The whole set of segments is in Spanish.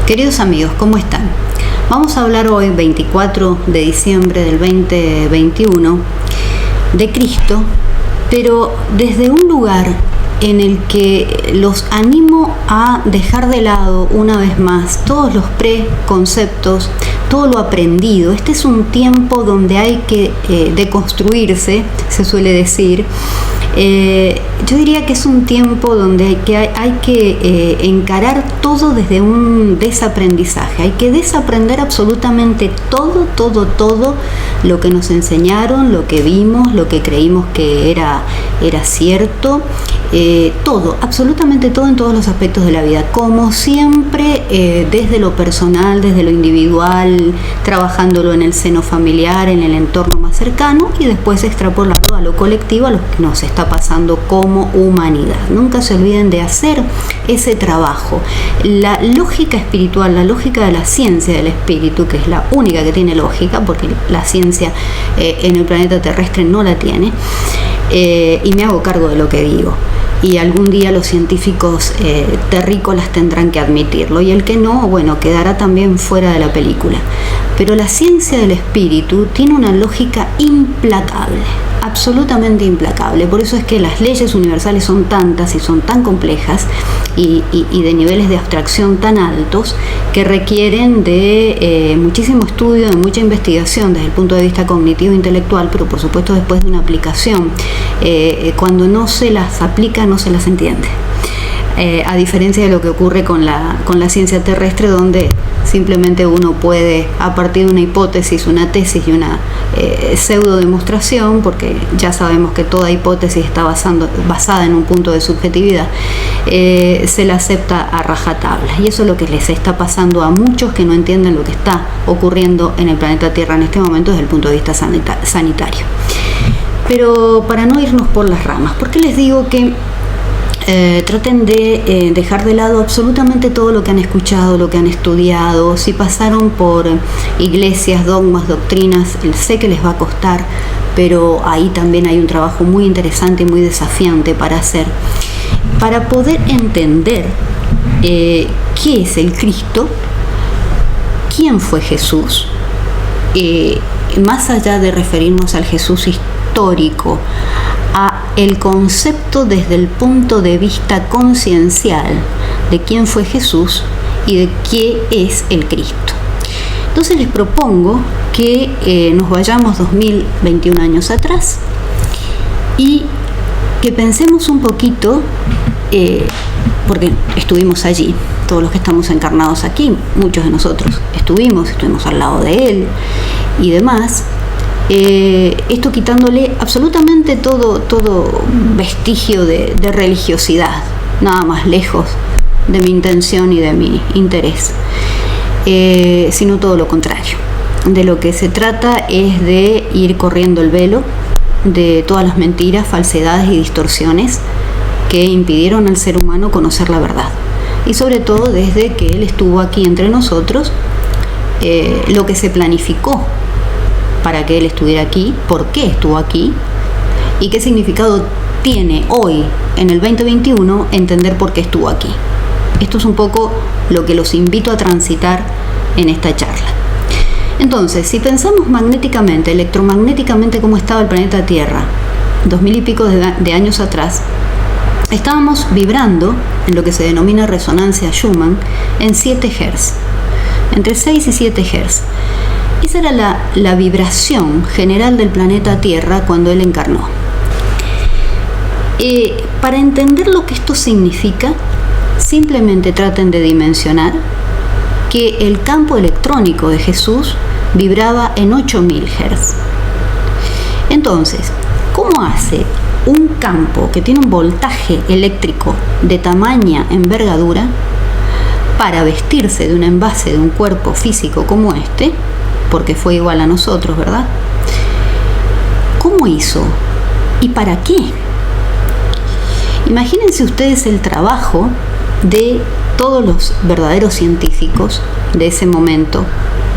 Queridos amigos, ¿cómo están? Vamos a hablar hoy, 24 de diciembre del 2021, de Cristo, pero desde un lugar en el que los animo a dejar de lado una vez más todos los preconceptos, todo lo aprendido. Este es un tiempo donde hay que deconstruirse, se suele decir. Yo diría que es un tiempo donde hay que encarar todo desde un desaprendizaje. Hay que desaprender absolutamente todo lo que nos enseñaron, lo que vimos, lo que creímos que era cierto. Todo, absolutamente todo en todos los aspectos de la vida. Como siempre, desde lo personal, desde lo individual, trabajándolo en el seno familiar, en el entorno más cercano y después extrapolarlo a lo colectivo, a lo que nos está pasando como humanidad. Nunca se olviden de hacer ese trabajo. La lógica espiritual, la lógica de la ciencia del espíritu, que es la única que tiene lógica, porque la ciencia en el planeta terrestre no la tiene, y me hago cargo de lo que digo. Y algún día los científicos terrícolas tendrán que admitirlo, y el que no, bueno, quedará también fuera de la película. Pero la ciencia del espíritu tiene una lógica implacable, absolutamente implacable. Por eso es que las leyes universales son tantas y son tan complejas y de niveles de abstracción tan altos que requieren de muchísimo estudio, de mucha investigación desde el punto de vista cognitivo e intelectual, pero por supuesto después de una aplicación. Cuando no se las aplica, no se las entiende. A diferencia de lo que ocurre con la ciencia terrestre, donde simplemente uno puede, a partir de una hipótesis, una tesis y una pseudo demostración, porque ya sabemos que toda hipótesis está basada en un punto de subjetividad, se la acepta a rajatabla. Y eso es lo que les está pasando a muchos que no entienden lo que está ocurriendo en el planeta Tierra en este momento desde el punto de vista sanitario. Pero para no irnos por las ramas, ¿por qué les digo que traten de dejar de lado absolutamente todo lo que han escuchado, lo que han estudiado? Si pasaron por iglesias, dogmas, doctrinas, sé que les va a costar, pero ahí también hay un trabajo muy interesante y muy desafiante para hacer, para poder entender qué es el Cristo, quién fue Jesús, más allá de referirnos al Jesús histórico, a el concepto desde el punto de vista conciencial de quién fue Jesús y de qué es el Cristo. Entonces les propongo que nos vayamos 2021 años atrás y que pensemos un poquito, porque estuvimos allí, todos los que estamos encarnados aquí, muchos de nosotros estuvimos al lado de él y demás. Esto quitándole absolutamente todo vestigio de religiosidad, nada más lejos de mi intención y de mi interés, sino todo lo contrario. De lo que se trata es de ir corriendo el velo de todas las mentiras, falsedades y distorsiones que impidieron al ser humano conocer la verdad. Y sobre todo desde que él estuvo aquí entre nosotros, lo que se planificó para que él estuviera aquí, por qué estuvo aquí y qué significado tiene hoy, en el 2021, entender por qué estuvo aquí. Esto es un poco lo que los invito a transitar en esta charla. Entonces, si pensamos magnéticamente, electromagnéticamente, cómo estaba el planeta Tierra 2000 y pico de años atrás, estábamos vibrando en lo que se denomina resonancia Schumann en 7 Hz, entre 6 y 7 Hz. Esa era la vibración general del planeta Tierra cuando él encarnó. Para entender lo que esto significa, simplemente traten de dimensionar que el campo electrónico de Jesús vibraba en 8000 Hz. Entonces, ¿cómo hace un campo que tiene un voltaje eléctrico de tamaña envergadura para vestirse de un envase de un cuerpo físico como este? Porque fue igual a nosotros, ¿verdad? ¿Cómo hizo? ¿Y para qué? Imagínense ustedes el trabajo de todos los verdaderos científicos de ese momento,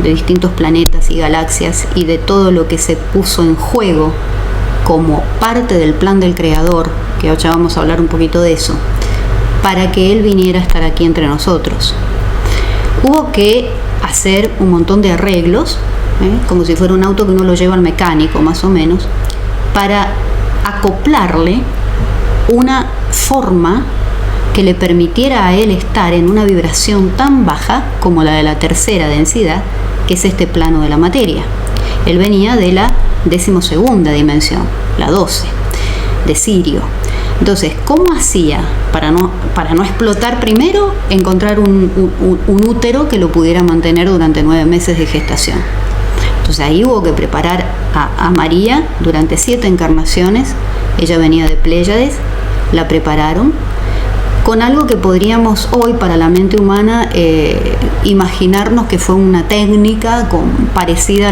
de distintos planetas y galaxias, y de todo lo que se puso en juego como parte del plan del Creador, que ya vamos a hablar un poquito de eso, para que él viniera a estar aquí entre nosotros. hubo que hacer un montón de arreglos, como si fuera un auto que uno lo lleva al mecánico más o menos, para acoplarle una forma que le permitiera a él estar en una vibración tan baja como la de la tercera densidad, que es este plano de la materia. Él venía de la 12ª dimensión, la 12, de Sirio. Entonces, ¿cómo hacía para no explotar? Primero, encontrar un útero que lo pudiera mantener durante 9 meses de gestación. Entonces ahí hubo que preparar a María durante 7 encarnaciones. Ella venía de Pléyades, la prepararon con algo que podríamos hoy para la mente humana imaginarnos que fue una técnica parecida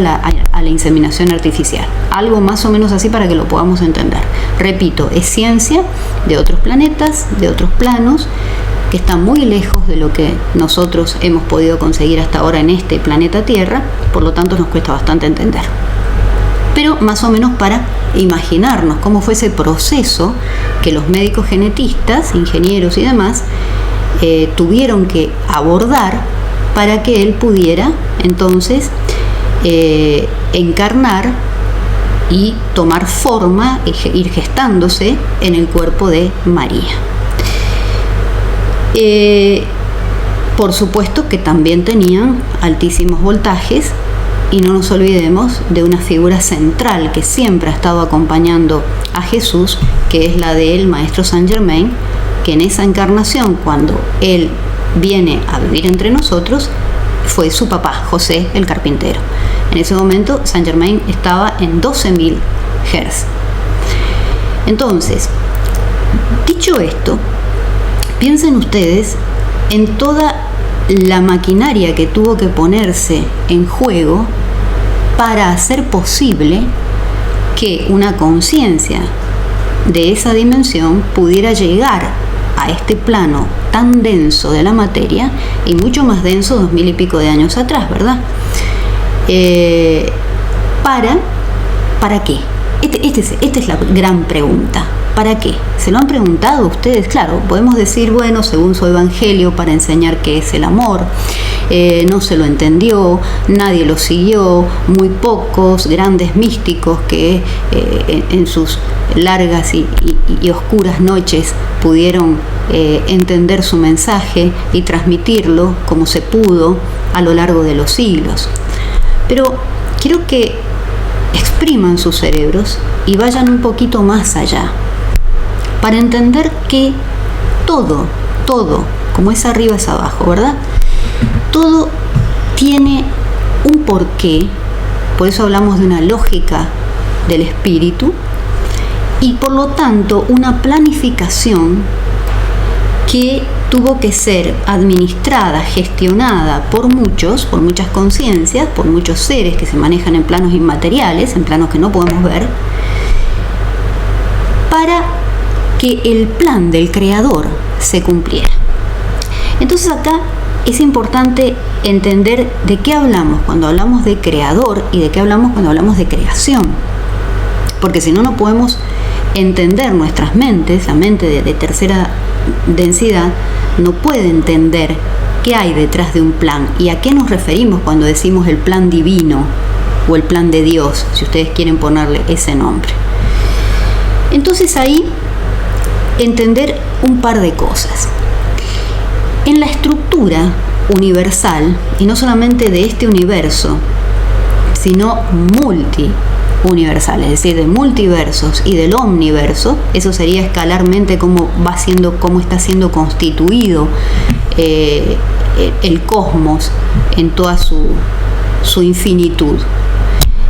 a la inseminación artificial. Algo más o menos así para que lo podamos entender. Repito, es ciencia de otros planetas, de otros planos, que está muy lejos de lo que nosotros hemos podido conseguir hasta ahora en este planeta Tierra, por lo tanto nos cuesta bastante entender. Pero más o menos para imaginarnos cómo fue ese proceso que los médicos genetistas, ingenieros y demás tuvieron que abordar para que él pudiera entonces encarnar y tomar forma, ir gestándose en el cuerpo de María. Por supuesto que también tenían altísimos voltajes, y no nos olvidemos de una figura central que siempre ha estado acompañando a Jesús, que es la del Maestro Saint Germain, que en esa encarnación, cuando él viene a vivir entre nosotros, fue su papá, José el carpintero. En ese momento Saint Germain estaba en 12.000 Hz. Entonces, dicho esto, piensen ustedes en toda la maquinaria que tuvo que ponerse en juego para hacer posible que una conciencia de esa dimensión pudiera llegar a este plano tan denso de la materia, y mucho más denso 2000 y pico de años atrás, ¿verdad? ¿Para qué? Esta es la gran pregunta. ¿Para qué? ¿Se lo han preguntado ustedes? Claro, podemos decir, bueno, según su evangelio, para enseñar qué es el amor. No se lo entendió, nadie lo siguió, muy pocos grandes místicos que en sus largas y oscuras noches pudieron entender su mensaje y transmitirlo como se pudo a lo largo de los siglos. Pero quiero que expriman sus cerebros y vayan un poquito más allá, para entender que todo, como es arriba es abajo, ¿verdad? Todo tiene un porqué, por eso hablamos de una lógica del espíritu, y por lo tanto una planificación que tuvo que ser administrada, gestionada por muchas conciencias, por muchos seres que se manejan en planos inmateriales, en planos que no podemos ver, para que el plan del Creador se cumpliera. Entonces acá es importante entender de qué hablamos cuando hablamos de Creador y de qué hablamos cuando hablamos de creación, porque si no, no podemos entender nuestras mentes. La mente de tercera densidad no puede entender qué hay detrás de un plan y a qué nos referimos cuando decimos el plan divino o el plan de Dios, si ustedes quieren ponerle ese nombre. Entonces ahí entender un par de cosas. En la estructura universal, y no solamente de este universo, sino multiuniversal, es decir, de multiversos y del omniverso, eso sería escalarmente cómo está siendo constituido el cosmos en toda su infinitud.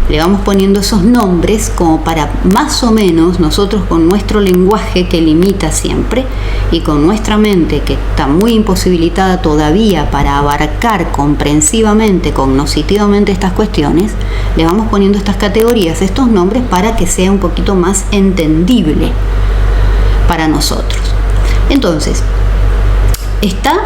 Le vamos poniendo esos nombres como para más o menos nosotros, con nuestro lenguaje que limita siempre y con nuestra mente que está muy imposibilitada todavía para abarcar comprensivamente, cognitivamente estas cuestiones, le vamos poniendo estas categorías, estos nombres, para que sea un poquito más entendible para nosotros. Entonces, está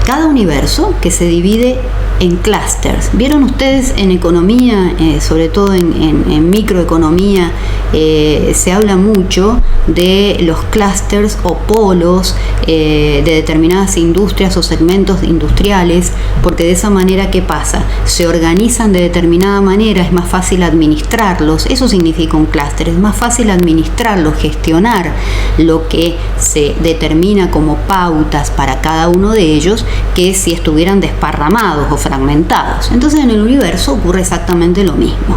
cada universo que se divide en clústeres. ¿Vieron ustedes en economía, sobre todo en microeconomía, se habla mucho de los clústeres o polos de determinadas industrias o segmentos industriales, porque de esa manera, ¿qué pasa? Se organizan de determinada manera, es más fácil administrarlos. Eso significa un clúster, es más fácil administrarlos, gestionar lo que se determina como pautas para cada uno de ellos, que si estuvieran desparramados o fragmentados. Entonces en el universo ocurre exactamente lo mismo.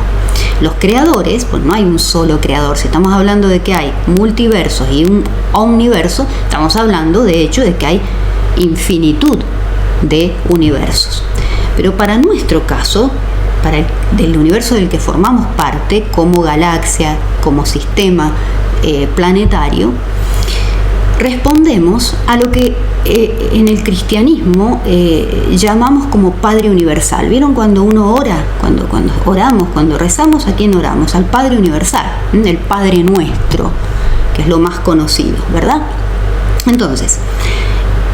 Los creadores, pues no hay un solo creador. Si estamos hablando de que hay multiversos y un omniverso, estamos hablando de hecho de que hay infinitud de universos. Pero para nuestro caso, para el universo del que formamos parte, como galaxia, como sistema planetario, respondemos a lo que en el cristianismo llamamos como Padre Universal. ¿Vieron cuando uno ora? Cuando oramos, cuando rezamos, ¿a quién oramos? Al Padre Universal, el Padre Nuestro, que es lo más conocido, ¿verdad? Entonces,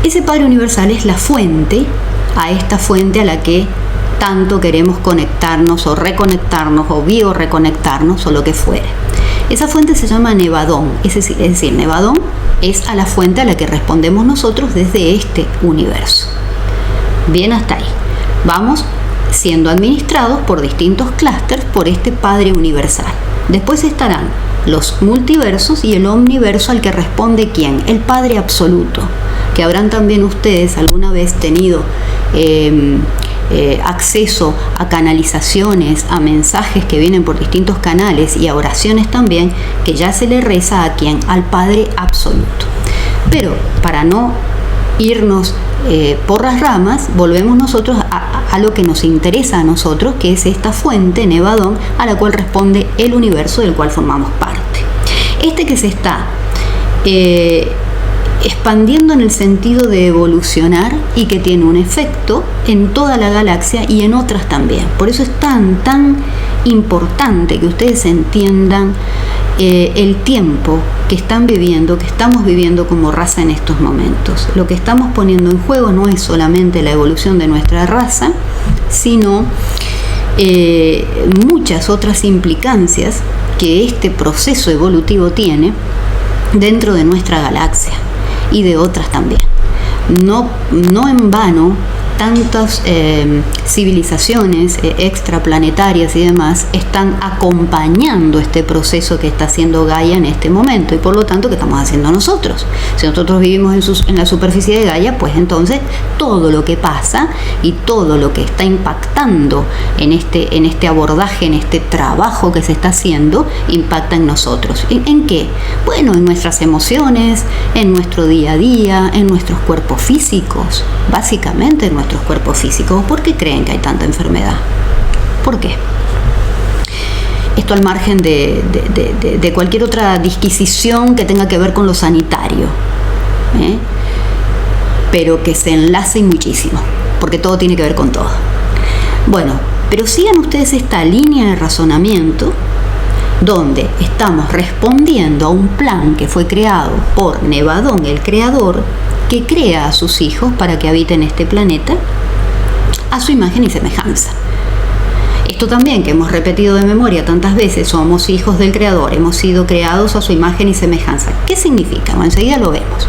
ese Padre Universal es la fuente, a esta fuente a la que tanto queremos conectarnos o reconectarnos o bioreconectarnos o lo que fuere. Esa fuente se llama Nevadón, es decir, Nevadón es a la fuente a la que respondemos nosotros desde este universo. Bien, hasta ahí. Vamos siendo administrados por distintos clústeres por este Padre Universal. Después estarán los multiversos y el omniverso al que responde ¿quién? El Padre Absoluto, que habrán también ustedes alguna vez tenido acceso a canalizaciones, a mensajes que vienen por distintos canales y a oraciones también, que ya se le reza a ¿quién? Al Padre Absoluto. Pero para no irnos por las ramas, volvemos nosotros a lo que nos interesa a nosotros, que es esta fuente, Nevadón, a la cual responde el universo del cual formamos parte. Este que se está expandiendo en el sentido de evolucionar y que tiene un efecto en toda la galaxia y en otras también. Por eso es tan importante que ustedes entiendan el tiempo que están viviendo, que estamos viviendo como raza en estos momentos. Lo que estamos poniendo en juego no es solamente la evolución de nuestra raza, sino muchas otras implicancias que este proceso evolutivo tiene dentro de nuestra galaxia y de otras también. No en vano tantas civilizaciones extraplanetarias y demás están acompañando este proceso que está haciendo Gaia en este momento, y por lo tanto, ¿qué estamos haciendo nosotros? Si nosotros vivimos en la superficie de Gaia, pues entonces todo lo que pasa y todo lo que está impactando en este abordaje, en este trabajo que se está haciendo, impacta en nosotros. ¿En qué? Bueno, en nuestras emociones, en nuestro día a día, en nuestros cuerpos físicos, básicamente en nuestros cuerpos físicos. ¿Por qué creen que hay tanta enfermedad? ¿Por qué? Esto al margen de cualquier otra disquisición que tenga que ver con lo sanitario, pero que se enlace muchísimo, porque todo tiene que ver con todo. Bueno, pero sigan ustedes esta línea de razonamiento donde estamos respondiendo a un plan que fue creado por Nevadón, el creador, que crea a sus hijos para que habiten este planeta a su imagen y semejanza. Esto también, que hemos repetido de memoria tantas veces, somos hijos del creador, hemos sido creados a su imagen y semejanza. ¿Qué significa? Bueno, enseguida lo vemos.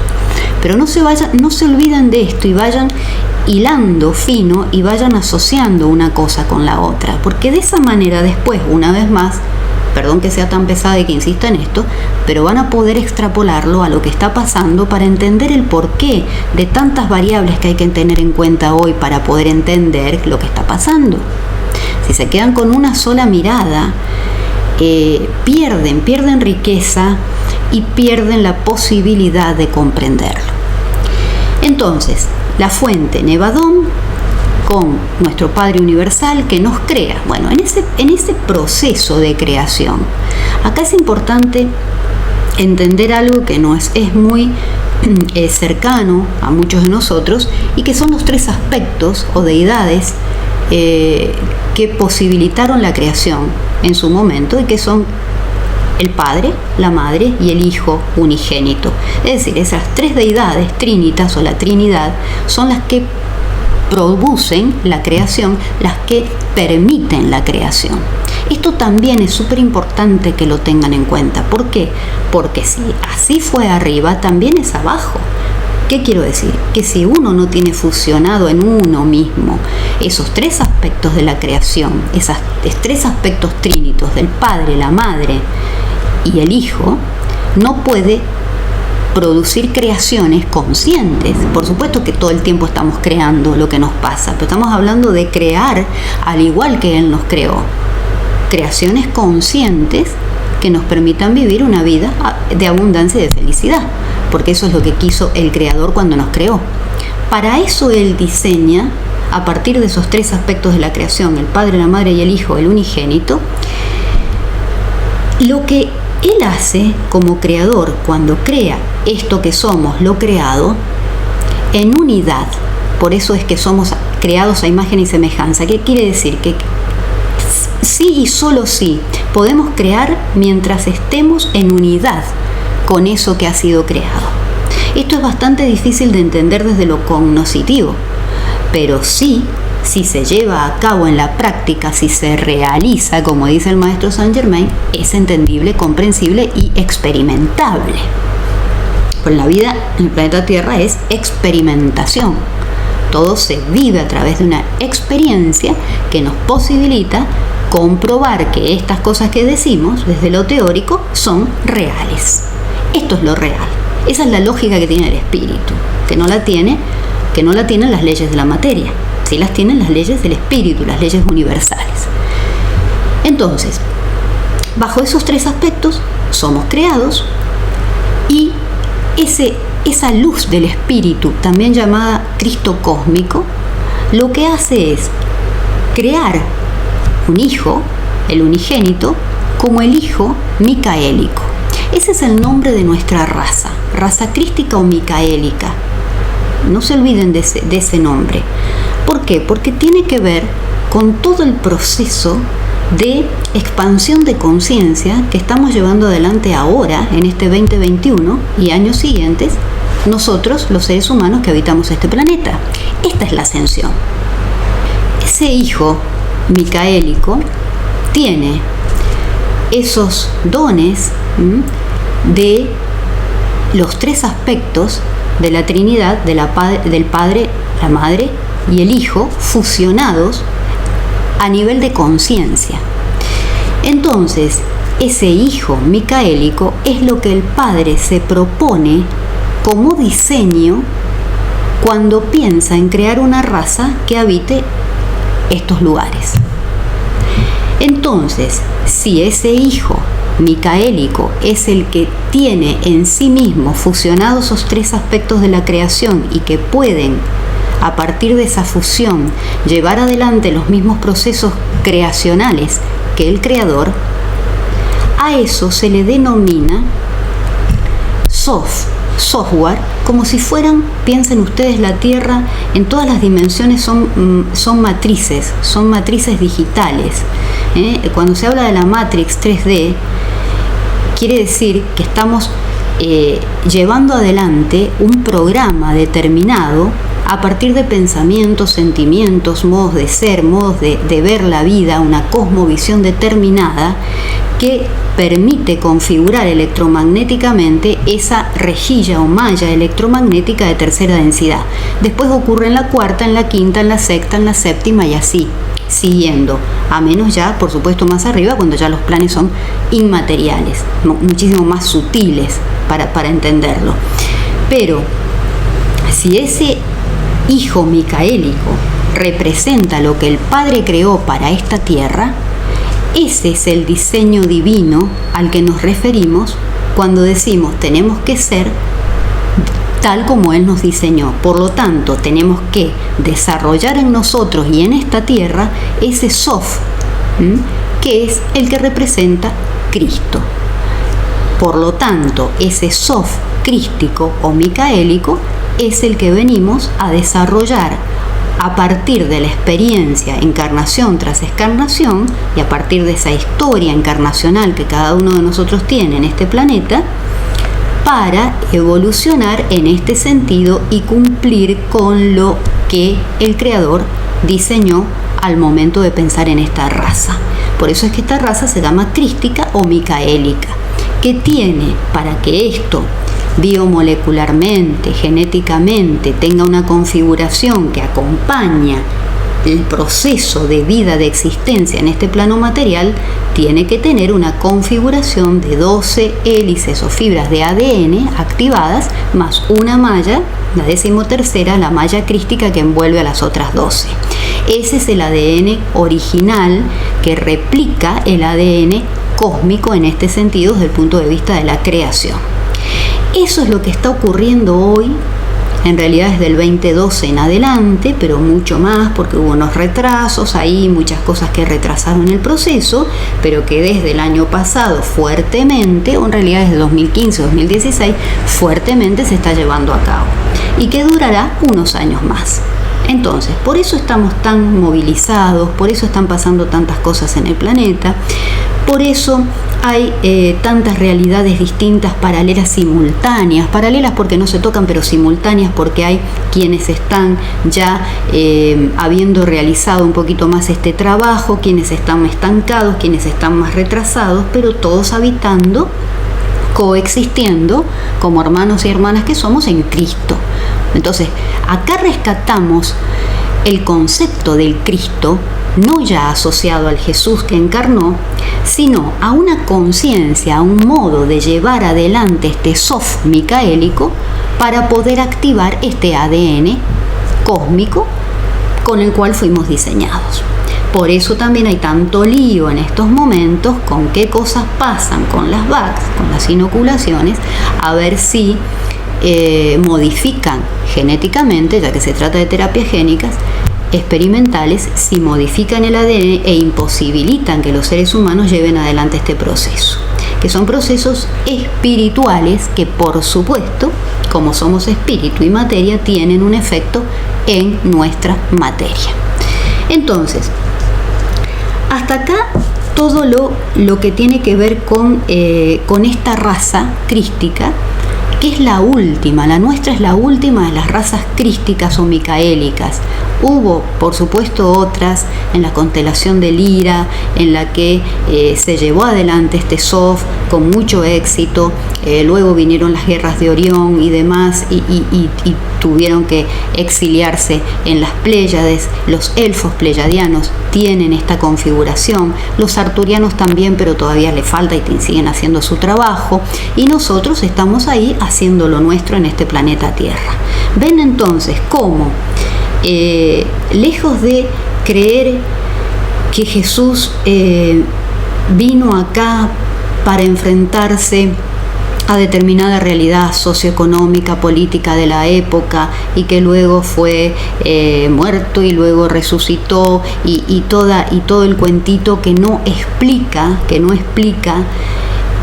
Pero no se olviden de esto y vayan hilando fino y vayan asociando una cosa con la otra, porque de esa manera después, una vez más, perdón que sea tan pesada y que insista en esto, pero van a poder extrapolarlo a lo que está pasando para entender el porqué de tantas variables que hay que tener en cuenta hoy para poder entender lo que está pasando. Si se quedan con una sola mirada, pierden riqueza y pierden la posibilidad de comprenderlo. Entonces, la fuente Nevadón con nuestro Padre Universal que nos crea. Bueno, en ese proceso de creación, acá es importante entender algo que nos es muy cercano a muchos de nosotros, y que son los tres aspectos o deidades que posibilitaron la creación en su momento, y que son el Padre, la Madre y el Hijo unigénito. Es decir, esas tres deidades, trinitas o la Trinidad, son las que producen la creación, las que permiten la creación. Esto también es súper importante que lo tengan en cuenta. ¿Por qué? Porque si así fue arriba, también es abajo. ¿Qué quiero decir? Que si uno no tiene fusionado en uno mismo esos tres aspectos de la creación, esos tres aspectos trínitos del Padre, la Madre y el Hijo, no puede producir creaciones conscientes. Por supuesto que todo el tiempo estamos creando lo que nos pasa, pero estamos hablando de crear al igual que Él nos creó. Creaciones conscientes que nos permitan vivir una vida de abundancia y de felicidad, porque eso es lo que quiso el Creador cuando nos creó. Para eso Él diseña, a partir de esos tres aspectos de la creación, el Padre, la Madre y el Hijo, el unigénito, lo que Él hace como Creador cuando crea esto que somos, lo creado, en unidad. Por eso es que somos creados a imagen y semejanza. ¿Qué quiere decir? Que sí y solo sí podemos crear mientras estemos en unidad con eso que ha sido creado. Esto es bastante difícil de entender desde lo cognoscitivo, pero sí, si se lleva a cabo en la práctica, si se realiza, como dice el maestro Saint Germain, es entendible, comprensible y experimentable. Pues la vida en el planeta Tierra es experimentación. Todo se vive a través de una experiencia que nos posibilita comprobar que estas cosas que decimos desde lo teórico son reales. Esto es lo real. Esa es la lógica que tiene el espíritu, que no la tienen las leyes de la materia, sí las tienen las leyes del espíritu, las leyes universales. Entonces, bajo esos tres aspectos somos creados, y esa luz del espíritu, también llamada Cristo cósmico, lo que hace es crear un hijo, el unigénito, como el hijo micaélico. Ese es el nombre de nuestra raza crística o micaélica. No se olviden de ese nombre. ¿Por qué? Porque tiene que ver con todo el proceso de expansión de conciencia que estamos llevando adelante ahora, en este 2021 y años siguientes, nosotros, los seres humanos que habitamos este planeta. Esta es la ascensión. Ese hijo micaélico tiene esos dones de los tres aspectos de la Trinidad, del Padre, la Madre y el Hijo, fusionados a nivel de conciencia. Entonces, ese hijo micaélico es lo que el Padre se propone como diseño cuando piensa en crear una raza que habite estos lugares. Entonces, si ese hijo micaélico es el que tiene en sí mismo fusionados esos tres aspectos de la creación y que pueden, a partir de esa fusión, llevar adelante los mismos procesos creacionales que el Creador, a eso se le denomina software, como si fueran, piensen ustedes, la Tierra en todas las dimensiones son matrices digitales. Cuando se habla de la Matrix 3D, quiere decir que estamos llevando adelante un programa determinado a partir de pensamientos, sentimientos, modos de ser, modos de ver la vida, una cosmovisión determinada que permite configurar electromagnéticamente esa rejilla o malla electromagnética de tercera densidad. Después ocurre en la cuarta, en la quinta, en la sexta, en la séptima y así, siguiendo, a menos ya, por supuesto, más arriba, cuando ya los planes son inmateriales, muchísimo más sutiles para entenderlo. Pero si ese hijo micaélico representa lo que el Padre creó para esta tierra, ese es el diseño divino al que nos referimos cuando decimos tenemos que ser tal como Él nos diseñó. Por lo tanto, tenemos que desarrollar en nosotros y en esta tierra ese soft, que es el que representa Cristo. Por lo tanto, ese soft crístico o micaélico es el que venimos a desarrollar a partir de la experiencia encarnación tras encarnación y a partir de esa historia encarnacional que cada uno de nosotros tiene en este planeta, para evolucionar en este sentido y cumplir con lo que el Creador diseñó al momento de pensar en esta raza. Por eso es que esta raza se llama crística o micaélica, que tiene, para que esto biomolecularmente, genéticamente, tenga una configuración que acompaña el proceso de vida, de existencia en este plano material, tiene que tener una configuración de 12 hélices o fibras de ADN activadas, más una malla, la 13ª, la malla crística que envuelve a las otras 12. Ese es el ADN original que replica el ADN cósmico en este sentido desde el punto de vista de la creación. Eso es lo que está ocurriendo hoy, en realidad desde el 2012 en adelante, pero mucho más porque hubo unos retrasos ahí, muchas cosas que retrasaron el proceso, pero que desde el año pasado fuertemente, o en realidad desde 2015-2016, fuertemente se está llevando a cabo y que durará unos años más. Entonces, por eso estamos tan movilizados, por eso están pasando tantas cosas en el planeta, por eso hay tantas realidades distintas, paralelas, simultáneas, paralelas porque no se tocan, pero simultáneas porque hay quienes están ya habiendo realizado un poquito más este trabajo, quienes están estancados, quienes están más retrasados, pero todos habitando, coexistiendo como hermanos y hermanas que somos en Cristo. Entonces, acá rescatamos el concepto del Cristo, no ya asociado al Jesús que encarnó, sino a una conciencia, a un modo de llevar adelante este soft micaélico para poder activar este ADN cósmico con el cual fuimos diseñados. Por eso también hay tanto lío en estos momentos con qué cosas pasan con las VACs, con las inoculaciones, a ver si modifican genéticamente, ya que se trata de terapias génicas experimentales, si modifican el ADN e imposibilitan que los seres humanos lleven adelante este proceso, que son procesos espirituales que, por supuesto, como somos espíritu y materia, tienen un efecto en nuestra materia. Entonces, hasta acá todo lo que tiene que ver con esta raza crística, que es la última, la nuestra es la última de las razas crísticas o micaélicas. Hubo, por supuesto, otras en la constelación de Lira, en la que se llevó adelante este SOF con mucho éxito. Luego vinieron las guerras de Orión y demás, y tuvieron que exiliarse en las Pléyades. Los elfos pleyadianos tienen esta configuración, los arturianos también, pero todavía le falta y siguen haciendo su trabajo, y nosotros estamos ahí haciendo lo nuestro en este planeta Tierra. Ven entonces cómo, lejos de creer que Jesús vino acá para enfrentarse a determinada realidad socioeconómica, política de la época, y que luego fue muerto y luego resucitó, y todo el cuentito que no explica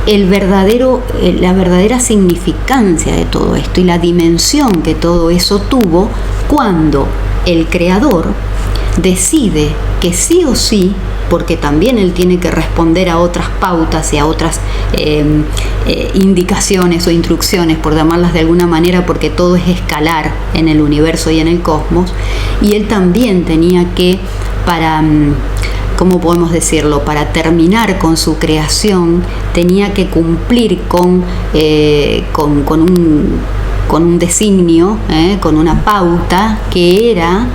la verdadera significancia de todo esto y la dimensión que todo eso tuvo cuando el Creador decide que sí o sí, porque también él tiene que responder a otras pautas y a otras indicaciones o instrucciones, por llamarlas de alguna manera, porque todo es escalar en el universo y en el cosmos, y él también tenía que, ¿cómo podemos decirlo?, para terminar con su creación, tenía que cumplir con un designio, con una pauta, que era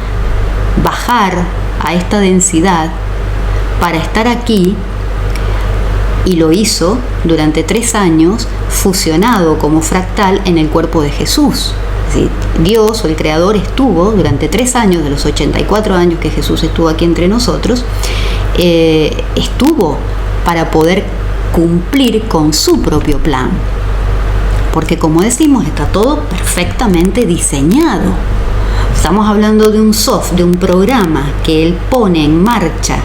bajar a esta densidad para estar aquí, y lo hizo durante 3 años, fusionado como fractal en el cuerpo de Jesús. ¿Sí? Dios o el Creador estuvo durante 3 años, de los 84 años que Jesús estuvo aquí entre nosotros, estuvo para poder cumplir con su propio plan. Porque, como decimos, está todo perfectamente diseñado. Estamos hablando de un soft, de un programa que él pone en marcha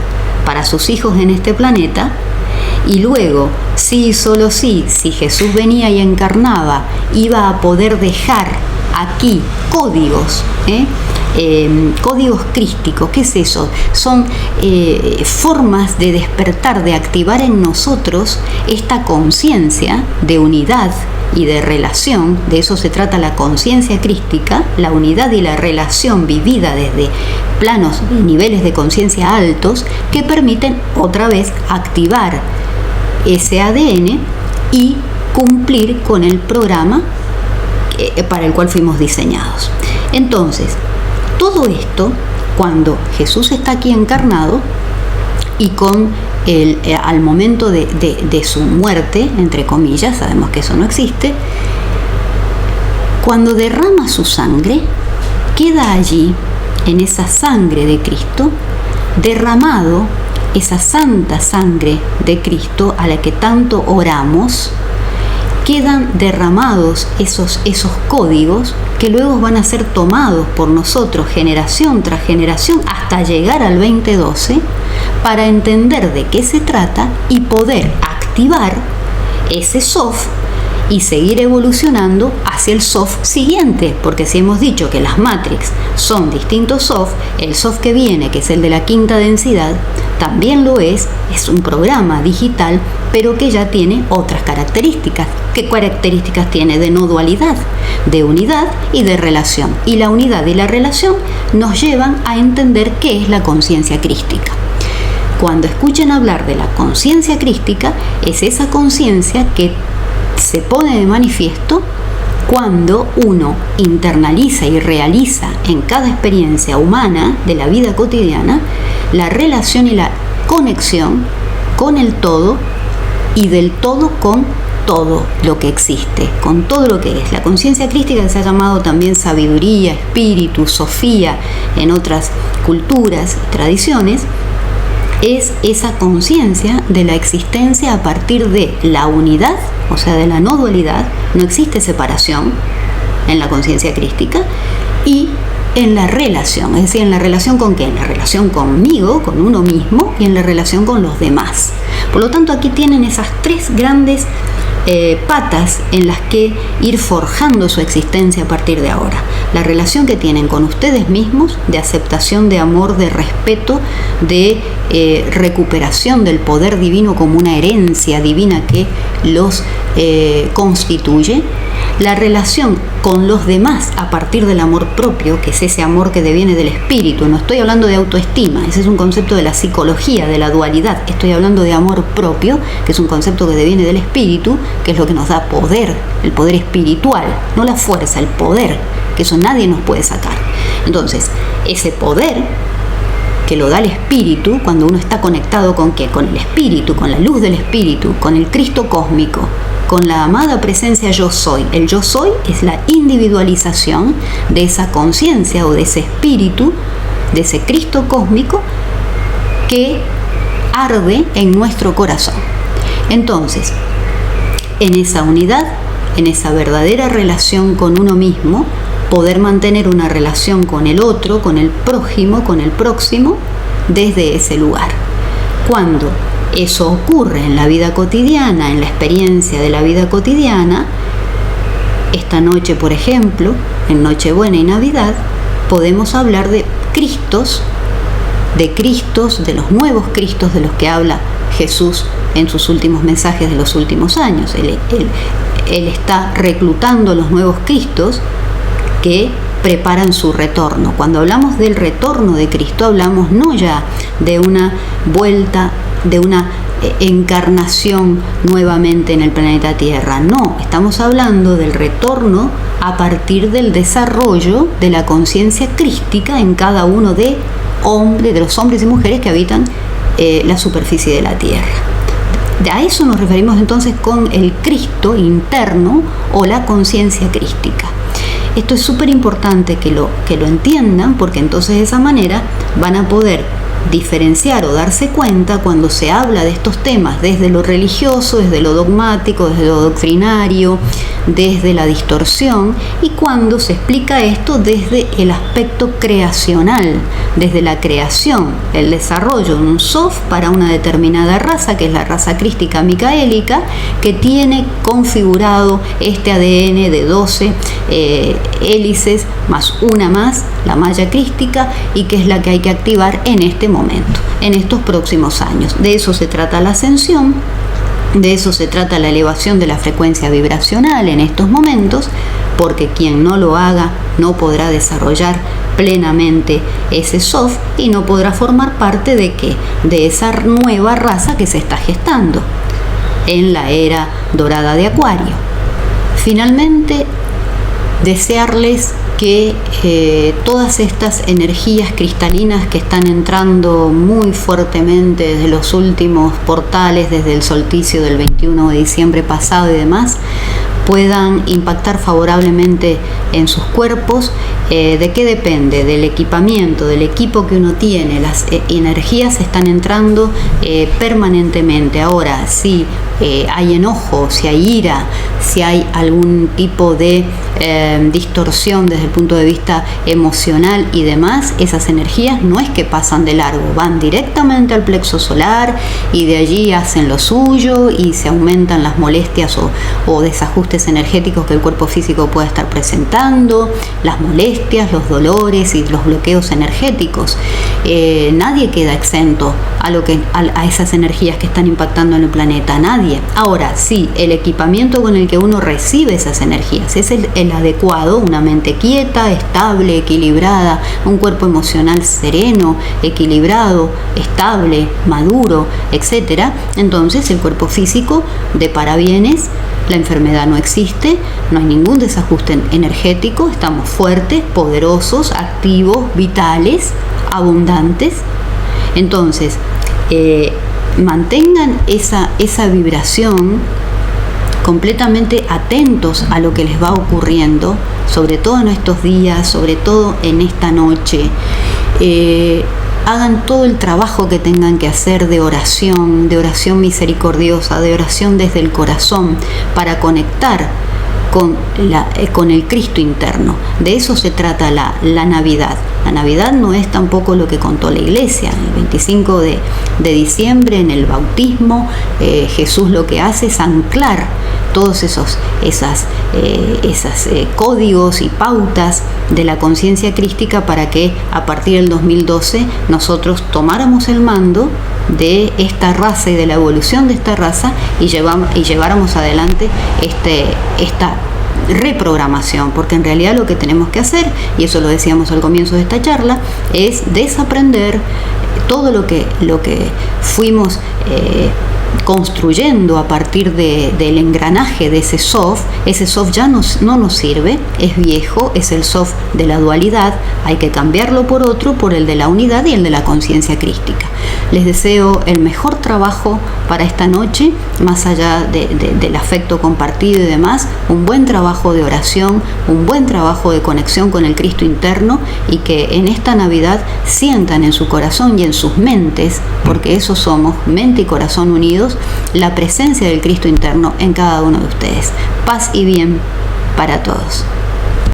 para sus hijos en este planeta, y luego, sí, solo sí, si Jesús venía y encarnaba, iba a poder dejar aquí códigos, códigos crísticos. ¿Qué es eso? Son formas de despertar, de activar en nosotros esta conciencia de unidad y de relación, de eso se trata la conciencia crística, la unidad y la relación vivida desde planos y niveles de conciencia altos que permiten otra vez activar ese ADN y cumplir con el programa para el cual fuimos diseñados. Entonces, todo esto, cuando Jesús está aquí encarnado y al momento de su muerte, entre comillas, sabemos que eso no existe, cuando derrama su sangre, queda allí, en esa sangre de Cristo, derramado, esa santa sangre de Cristo a la que tanto oramos, quedan derramados esos códigos que luego van a ser tomados por nosotros generación tras generación hasta llegar al 2012 para entender de qué se trata y poder activar ese soft y seguir evolucionando hacia el soft siguiente, porque si hemos dicho que las Matrix son distintos soft, el soft que viene, que es el de la quinta densidad, también lo es un programa digital, pero que ya tiene otras características. ¿Qué características tiene? De no dualidad, de unidad y de relación. Y la unidad y la relación nos llevan a entender qué es la conciencia crística. Cuando escuchen hablar de la conciencia crística, es esa conciencia que se pone de manifiesto cuando uno internaliza y realiza en cada experiencia humana de la vida cotidiana la relación y la conexión con el todo y del todo con todo lo que existe, con todo lo que es. La conciencia crística, que se ha llamado también sabiduría, espíritu, sofía en otras culturas y tradiciones, es esa conciencia de la existencia a partir de la unidad, o sea, de la no dualidad. No existe separación en la conciencia crística, y en la relación, es decir, en la relación con qué, en la relación conmigo, con uno mismo, y en la relación con los demás. Por lo tanto, aquí tienen esas tres grandes patas en las que ir forjando su existencia a partir de ahora. La relación que tienen con ustedes mismos, de aceptación, de amor, de respeto, de recuperación del poder divino como una herencia divina que los constituye. La relación con los demás a partir del amor propio, que es ese amor que deviene del espíritu. No estoy hablando de autoestima, ese es un concepto de la psicología, de la dualidad. Estoy hablando de amor propio, que es un concepto que deviene del espíritu, que es lo que nos da poder, el poder espiritual, no la fuerza, el poder, que eso nadie nos puede sacar. Entonces, ese poder que lo da el espíritu, cuando uno está conectado con ¿qué? Con el espíritu, con la luz del espíritu, con el Cristo cósmico, con la amada presencia yo soy. El yo soy es la individualización de esa conciencia o de ese espíritu, de ese Cristo cósmico que arde en nuestro corazón. Entonces, en esa unidad, en esa verdadera relación con uno mismo, poder mantener una relación con el otro, con el prójimo, con el próximo, desde ese lugar. Cuando eso ocurre en la vida cotidiana, en la experiencia de la vida cotidiana, esta noche, por ejemplo, en Nochebuena y Navidad, podemos hablar de Cristos, de los nuevos Cristos de los que habla Jesús en sus últimos mensajes de los últimos años. Él está reclutando los nuevos Cristos que preparan su retorno. Cuando hablamos del retorno de Cristo, hablamos no ya de una vuelta, de una encarnación nuevamente en el planeta Tierra. No, estamos hablando del retorno a partir del desarrollo de la conciencia crística en cada uno de los hombres y mujeres que habitan la superficie de la Tierra. A eso nos referimos entonces con el Cristo interno o la conciencia crística. Esto es súper importante que lo entiendan, porque entonces de esa manera van a poder diferenciar o darse cuenta cuando se habla de estos temas desde lo religioso, desde lo dogmático, desde lo doctrinario, desde la distorsión, y cuando se explica esto desde el aspecto creacional, desde la creación, el desarrollo de un soft para una determinada raza, que es la raza crística micaélica, que tiene configurado este ADN de 12 hélices más una más, la malla crística, y que es la que hay que activar en este momento, en estos próximos años. De eso se trata la ascensión, De eso se trata la elevación de la frecuencia vibracional en estos momentos, porque quien no lo haga no podrá desarrollar plenamente ese soft y no podrá formar parte de esa nueva raza que se está gestando en la era dorada de Acuario. Finalmente, desearles que todas estas energías cristalinas que están entrando muy fuertemente desde los últimos portales, desde el solsticio del 21 de diciembre pasado y demás, puedan impactar favorablemente en sus cuerpos. ¿De qué depende? Del equipamiento, del equipo que uno tiene. Las energías están entrando permanentemente. Ahora, si hay enojo, si hay ira, si hay algún tipo de distorsión desde el punto de vista emocional y demás, esas energías no es que pasan de largo, van directamente al plexo solar y de allí hacen lo suyo y se aumentan las molestias o desajustes energéticos que el cuerpo físico puede estar presentando, las molestias, los dolores y los bloqueos energéticos. Nadie queda exento a esas energías que están impactando en el planeta, nadie. Ahora, sí, el equipamiento con el que uno recibe esas energías es el adecuado, una mente quieta, estable, equilibrada, un cuerpo emocional sereno, equilibrado, estable, maduro, etc. Entonces el cuerpo físico depara bienes, la enfermedad no existe, no hay ningún desajuste energético, estamos fuertes, poderosos, activos, vitales, abundantes. Entonces, mantengan esa vibración, completamente atentos a lo que les va ocurriendo, sobre todo en estos días, sobre todo en esta noche. Hagan todo el trabajo que tengan que hacer de oración misericordiosa, de oración desde el corazón, para conectar con el Cristo interno. De eso se trata la Navidad. La Navidad no es tampoco lo que contó la Iglesia. El 25 de diciembre, en el bautismo, Jesús lo que hace es anclar todos esos códigos y pautas de la conciencia crística para que a partir del 2012 nosotros tomáramos el mando de esta raza y de la evolución de esta raza y lleváramos adelante esta reprogramación, porque en realidad lo que tenemos que hacer, y eso lo decíamos al comienzo de esta charla, es desaprender todo lo que fuimos construyendo a partir del engranaje de ese soft. Ese soft ya no nos sirve, es viejo, es el soft de la dualidad, hay que cambiarlo por otro, por el de la unidad y el de la conciencia crística. Les deseo el mejor trabajo para esta noche, más allá del afecto compartido y demás, un buen trabajo de oración, un buen trabajo de conexión con el Cristo interno, y que en esta Navidad sientan en su corazón y en sus mentes, porque eso somos, mente y corazón unidos, la presencia del Cristo interno en cada uno de ustedes. Paz y bien para todos.